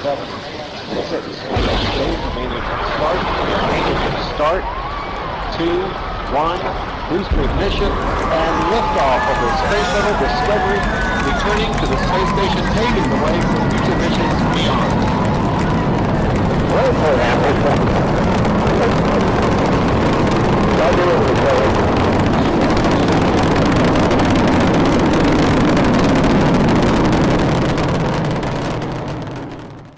Start. 2, 1. Booster ignition and liftoff of the Space Shuttle Discovery, returning to the space station, paving the way for future missions beyond. Well, for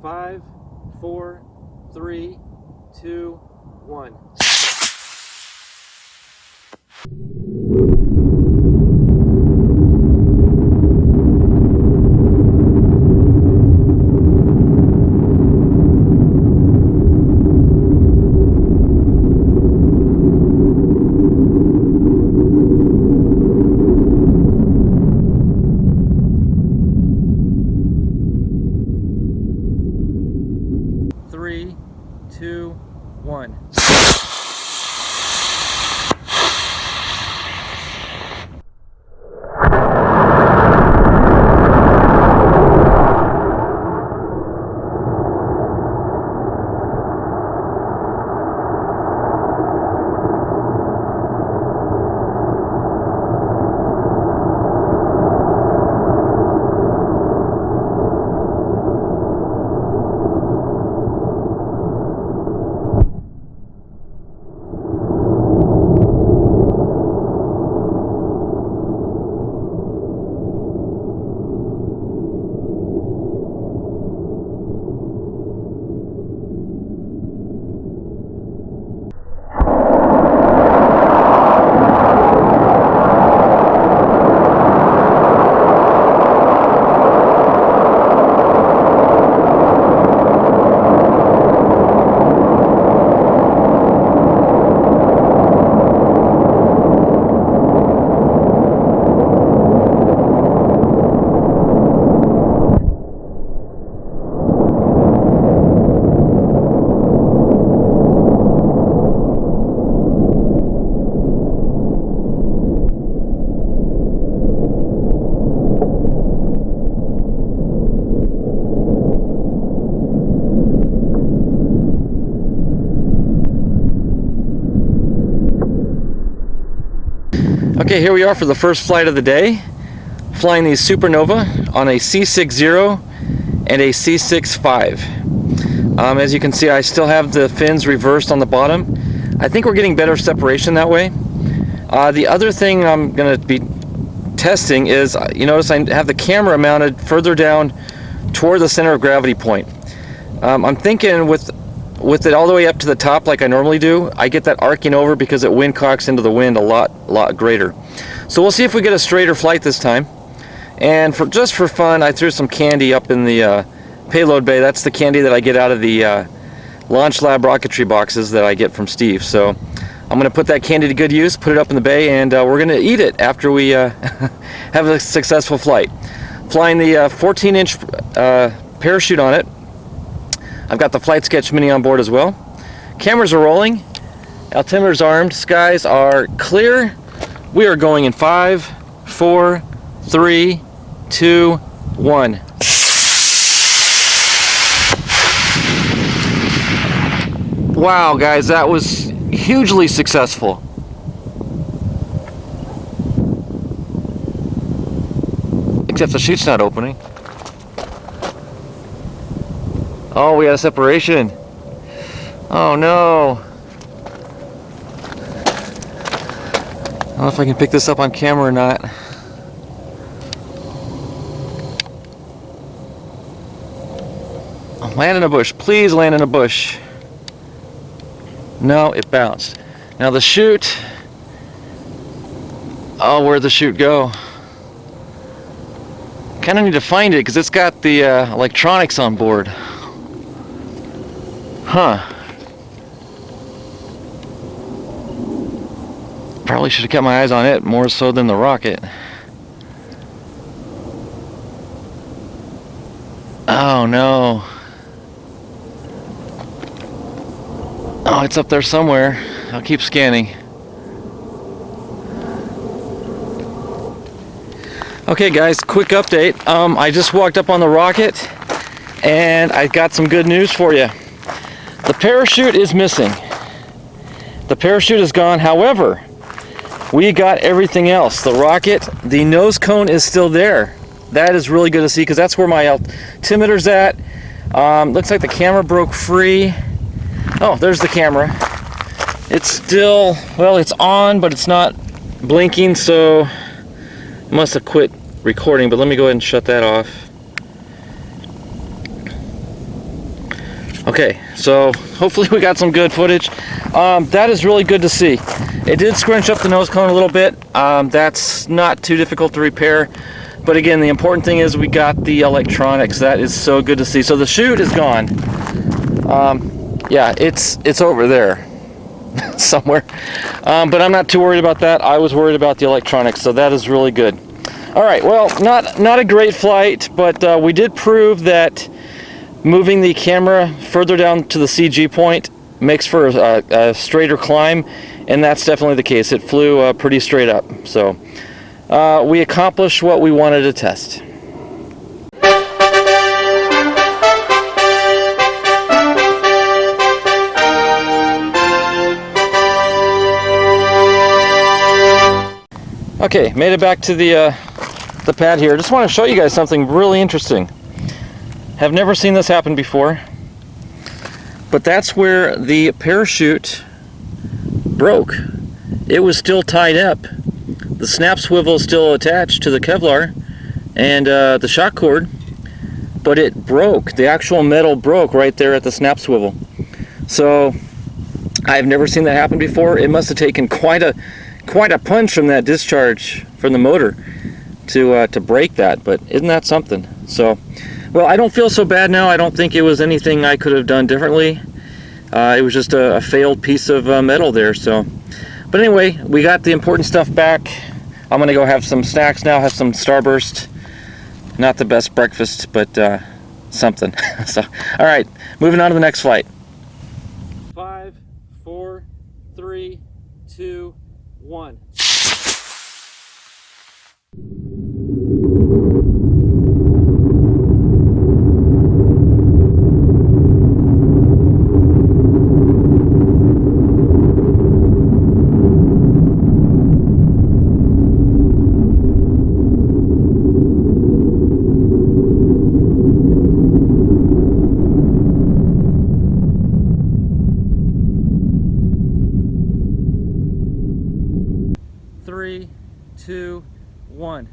Five, 4, 3, 2, 1. Three, 2, 1. Okay, here we are for the first flight of the day, flying the SuperNova on a C60 and a C65. As you can see, I still have the fins reversed on the bottom. I think we're getting better separation that way. The other thing I'm going to be testing is, you notice I have the camera mounted further down toward the center of gravity point. I'm thinking with it all the way up to the top like I normally do, I get that arcing over because it wind cocks into the wind a lot greater. So we'll see if we get a straighter flight this time. And just for fun, I threw some candy up in the payload bay. That's the candy that I get out of the Launch Lab rocketry boxes that I get from Steve. So I'm going to put that candy to good use, put it up in the bay, and we're going to eat it after we have a successful flight. Flying the 14-inch parachute on it. I've got the Flight Sketch Mini on board as well. Cameras are rolling. Altimeter's armed. Skies are clear. We are going in 5, 4, 3, 2, 1. Wow, guys, that was hugely successful. Except the chute's not opening. Oh, we got a separation. Oh no. I don't know if I can pick this up on camera or not. Land in a bush. Please land in a bush. No, it bounced. Now the chute. Oh, where'd the chute go? Kind of need to find it because it's got the electronics on board. Huh. Probably should have kept my eyes on it more so than the rocket. Oh no. Oh, it's up there somewhere. I'll keep scanning. Okay guys, quick update. I just walked up on the rocket And I got some good news for you. The parachute is missing. The parachute is gone. However, we got everything else. The rocket, the nose cone is still there. That is really good to see because that's where my altimeter's at. Looks like the camera broke free. Oh, there's the camera. It's still, well, it's on, but it's not blinking, so it must have quit recording, but let me go ahead and shut that off. Okay, so hopefully we got some good footage. That is really good to see. It did scrunch up the nose cone a little bit. That's not too difficult to repair. But again, the important thing is we got the electronics. That is so good to see. So the chute is gone. Yeah, it's over there somewhere. But I'm not too worried about that. I was worried about the electronics, so that is really good. All right, well, not a great flight, but we did prove that moving the camera further down to the CG point makes for a straighter climb, and that's definitely the case. It flew pretty straight up. So we accomplished what we wanted to test. Okay, made it back to the pad here. Just want to show you guys something really interesting. Have never seen this happen before, but that's where the parachute broke. It was still tied up. The snap swivel is still attached to the Kevlar and the shock cord, but it broke. The actual metal broke right there at the snap swivel. So I've never seen that happen before. It must have taken quite a punch from that discharge from the motor to break that, but isn't that something? So, well, I don't feel so bad now. I don't think it was anything I could have done differently. It was just a failed piece of metal there. So, but anyway, we got the important stuff back. I'm gonna go have some snacks now, have some Starburst. Not the best breakfast, but something. So, all right, moving on to the next flight. 5, 4, 3, 2, 1. Three, two, one.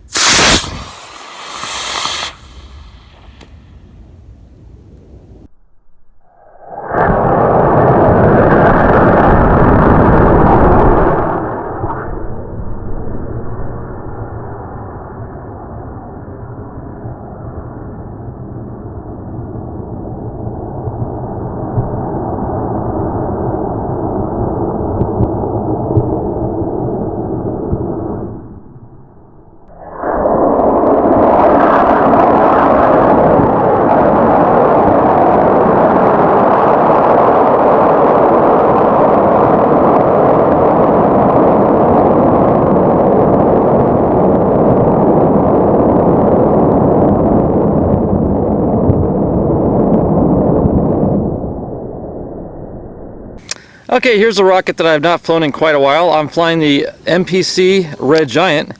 Okay, here's a rocket that I've not flown in quite a while. I'm flying the MPC Red Giant,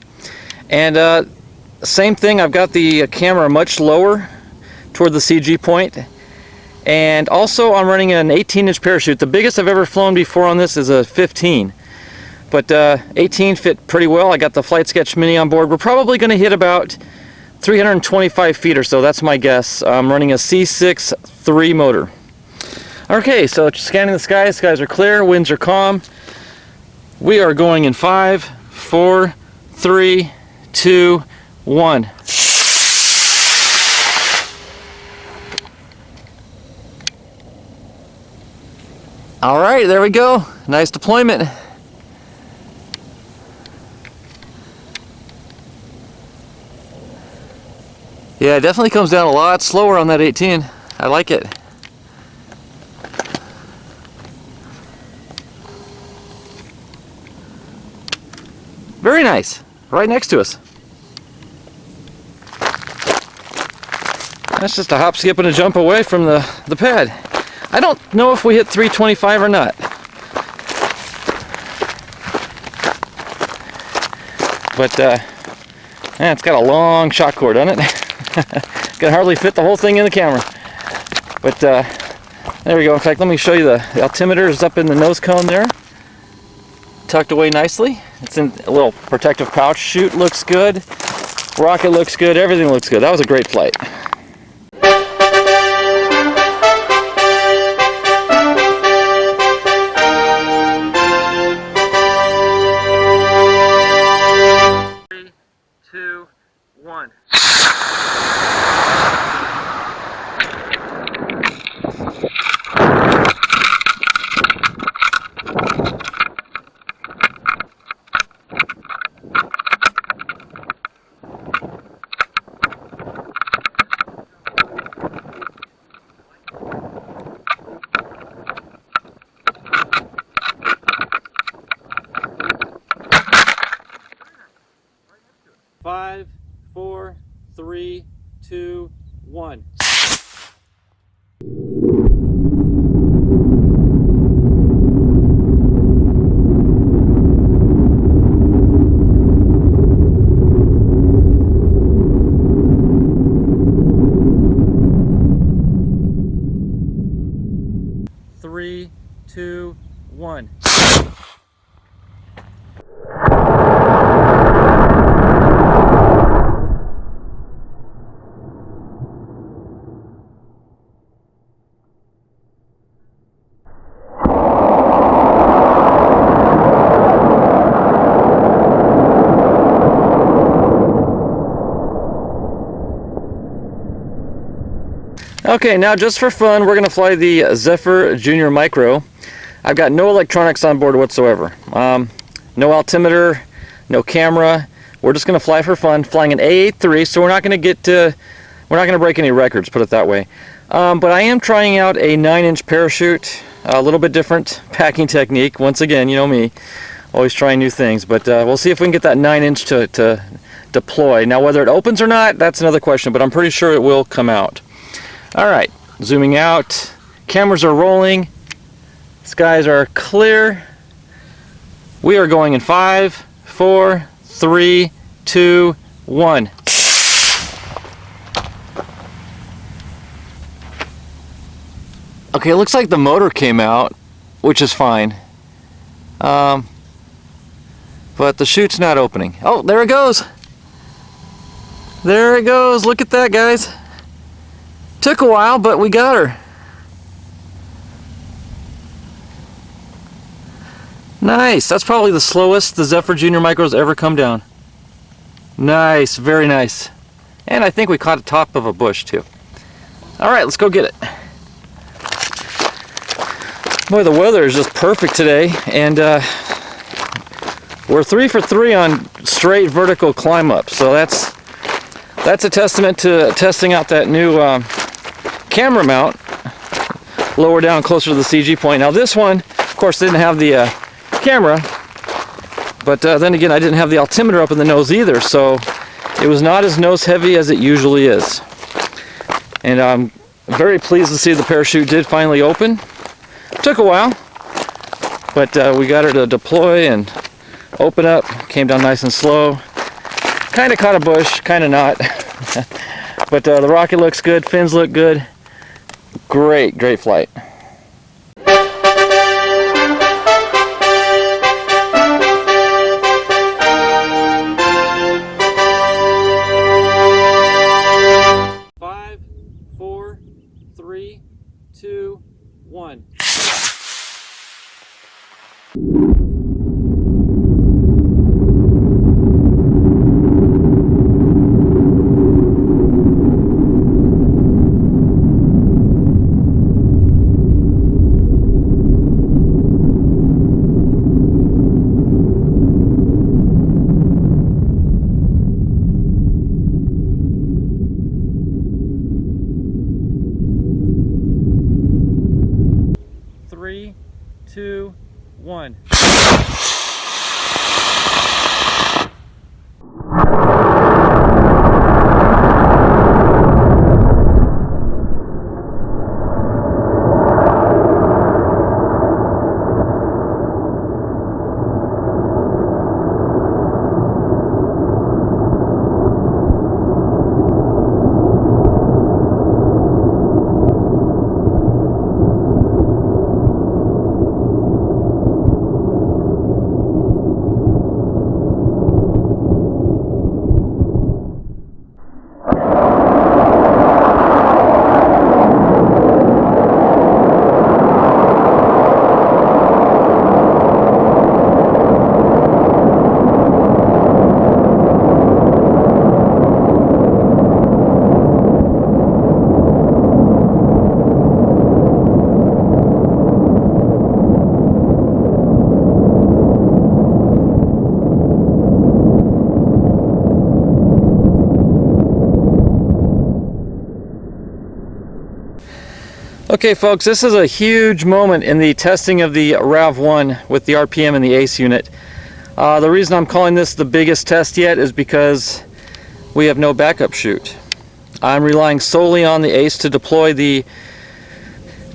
and same thing, I've got the camera much lower toward the CG point, and also I'm running an 18-inch parachute. The biggest I've ever flown before on this is a 15, but 18 fit pretty well. I got the Flight Sketch Mini on board. We're probably going to hit about 325 feet or so, that's my guess. I'm running a C6-3 motor. Okay, so scanning the skies. Skies are clear, winds are calm. We are going in 5, 4, 3, 2, 1. All right, there we go. Nice deployment. Yeah, it definitely comes down a lot slower on that 18. I like it. Very nice. Right next to us. That's just a hop, skip, and a jump away from the pad. I don't know if we hit 325 or not. But it's got a long shot cord, doesn't it? Can hardly fit the whole thing in the camera. But there we go. In fact, let me show you the altimeter is up in the nose cone there. Tucked away nicely. It's in a little protective pouch. Chute looks good. Rocket looks good. Everything looks good. That was a great flight. Five, four, three, two, one. Three, two, one. Okay, now just for fun, we're going to fly the Zephyr Jr Micro. I've got no electronics on board whatsoever. No altimeter, no camera. We're just going to fly for fun, flying an A83, so we're not going to break any records, put it that way. But I am trying out a 9-inch parachute, a little bit different packing technique. Once again, you know me, always trying new things. But we'll see if we can get that 9-inch to deploy. Now, whether it opens or not, that's another question, but I'm pretty sure it will come out. Alright, zooming out, cameras are rolling, skies are clear. We are going in 5, 4, 3, 2, 1. Okay, it looks like the motor came out, which is fine. But the chute's not opening. Oh, there it goes! There it goes, look at that, guys. Took a while, but we got her. Nice. That's probably the slowest the Zephyr Jr Micro's ever come down. Nice. Very nice. And I think we caught the top of a bush, too. Alright, let's go get it. Boy, the weather is just perfect today. And we're 3 for 3 on straight vertical climb up. So that's a testament to testing out that new camera mount lower down closer to the CG point. Now this one, of course, didn't have the camera, but then again, I didn't have the altimeter up in the nose either, so it was not as nose heavy as it usually is. And I'm very pleased to see the parachute did finally open. Took a while, but we got her to deploy and open up. Came down nice and slow. Kind of caught a bush, kind of not. But the rocket looks good, fins look good. Great, great flight. Five, four, three, two, one. Three, two, one. Okay folks, this is a huge moment in the testing of the RAV1 with the RPM and the ACE unit. The reason I'm calling this the biggest test yet is because we have no backup chute. I'm relying solely on the ACE to deploy the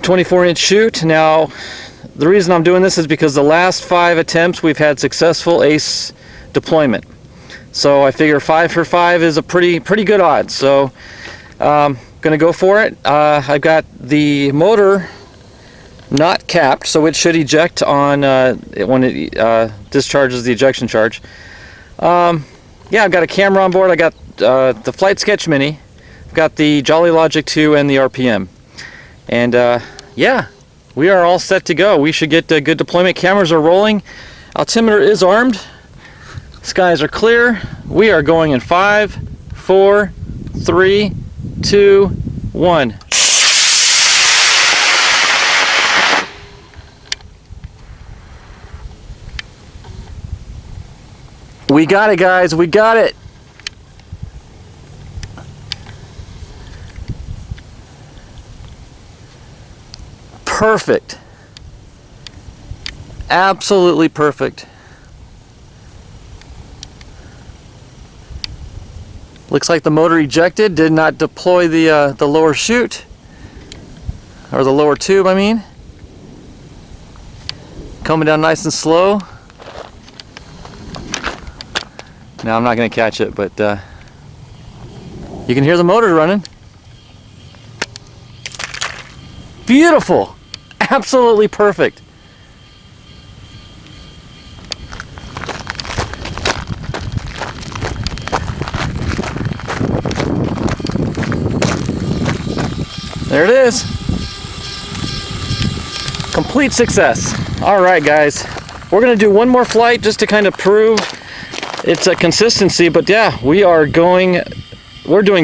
24-inch chute. Now, the reason I'm doing this is because the last 5 attempts we've had successful ACE deployment. So I figure 5 for 5 is a pretty good odds. So gonna go for it. I've got the motor not capped, so it should eject on when it discharges the ejection charge. Yeah, I've got a camera on board. I got the Flight Sketch Mini. I've got the Jolly Logic 2 and the RPM. And yeah, we are all set to go. We should get good deployment. Cameras are rolling. Altimeter is armed. Skies are clear. We are going in 5, 4, 3, 2, 1. We got it, guys. We got it. Perfect. Absolutely perfect. Looks like the motor ejected, did not deploy the lower chute, or the lower tube, I mean. Coming down nice and slow. Now I'm not going to catch it, but you can hear the motor running. Beautiful! Absolutely perfect. There it is. Complete success. All right, guys. We're going to do one more flight just to kind of prove its a consistency, but yeah, we're doing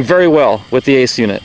very well with the ACE unit.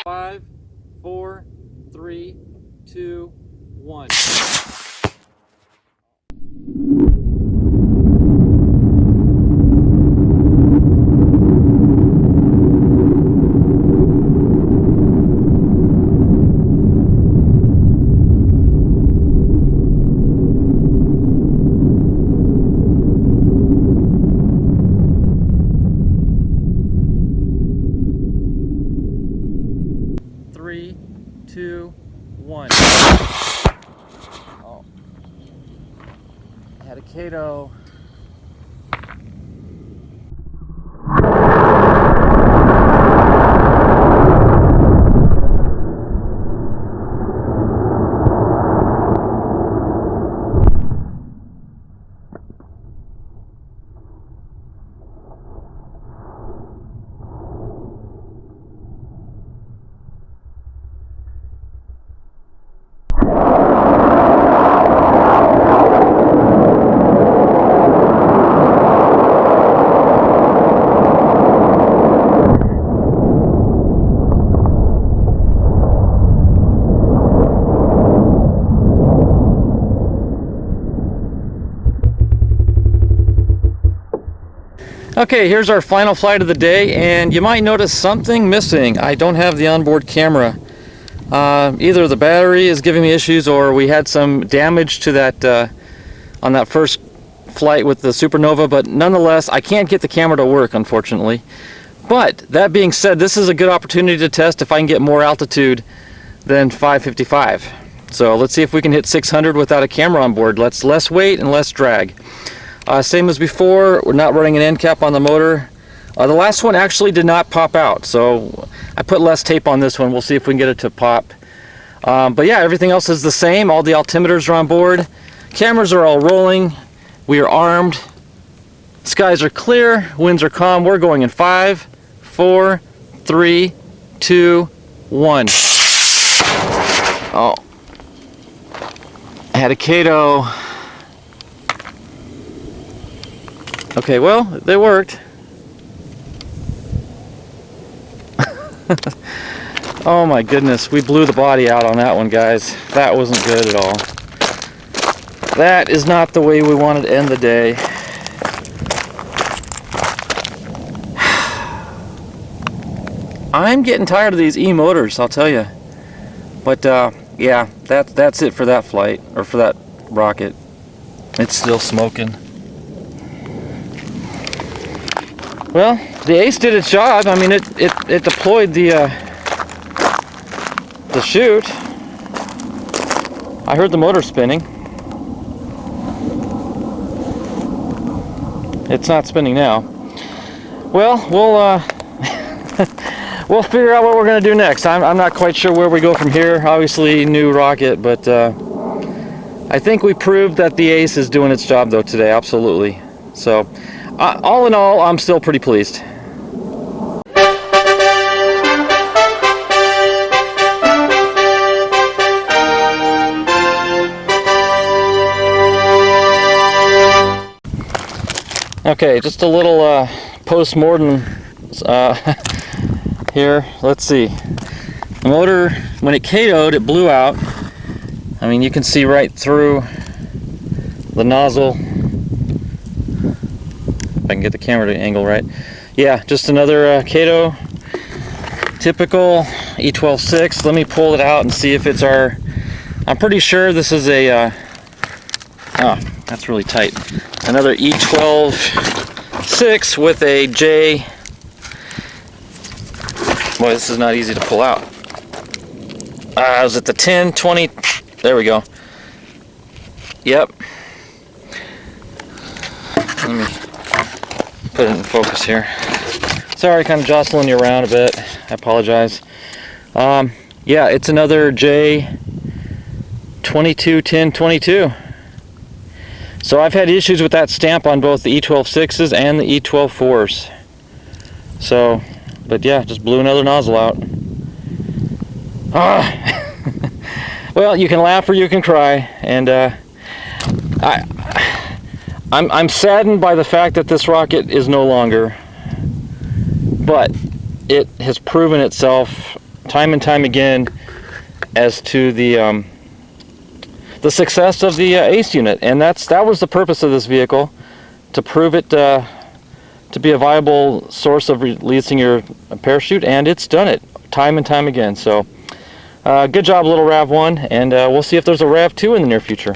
Five, 4, 3, 2, 1. Three, 2, 1. Oh, I had a CATO. Okay, here's our final flight of the day, and you might notice something missing. I don't have the onboard camera. Either the battery is giving me issues, or we had some damage to that on that first flight with the SuperNova, but nonetheless, I can't get the camera to work, unfortunately. But that being said, this is a good opportunity to test if I can get more altitude than 555. So let's see if we can hit 600 without a camera on board. Less weight and less drag. Same as before, we're not running an end cap on the motor. The last one actually did not pop out, so I put less tape on this one. We'll see if we can get it to pop. But yeah, everything else is the same. All the altimeters are on board. Cameras are all rolling. We are armed. Skies are clear. Winds are calm. We're going in 5, 4, 3, 2, 1. Oh. I had a CATO. Okay, well, they worked. Oh my goodness, we blew the body out on that one, guys. That wasn't good at all. That is not the way we wanted to end the day. I'm getting tired of these e-motors, I'll tell you. But yeah, that's it for that flight, or for that rocket. It's still smoking. Well, the Ace did its job. I mean, it deployed the chute. I heard the motor spinning. It's not spinning now. Well, we'll figure out what we're going to do next. I'm not quite sure where we go from here. Obviously, new rocket, but I think we proved that the Ace is doing its job, though, today. Absolutely. So, all in all, I'm still pretty pleased. Okay, just a little post-mortem here. Let's see. The motor, when it CATO'd, it blew out. I mean, you can see right through the nozzle. If I can get the camera to angle right. Yeah, just another CATO. Typical E12.6. Let me pull it out and see if it's our... I'm pretty sure this is a... oh, that's really tight. Another E12.6 with a J. Boy, this is not easy to pull out. Was it the 10, 20? There we go. Yep. Let me put it in focus here. Sorry, kind of jostling you around a bit. I apologize. Yeah, it's another J 221022. So I've had issues with that stamp on both the E12.6s and the E12.4s. So, but yeah, just blew another nozzle out. Well, you can laugh or you can cry, and I'm saddened by the fact that this rocket is no longer, but it has proven itself time and time again as to the success of the Ace unit, and that was the purpose of this vehicle, to prove it to be a viable source of releasing your parachute, and it's done it time and time again. So good job, little RAV1, and we'll see if there's a RAV2 in the near future.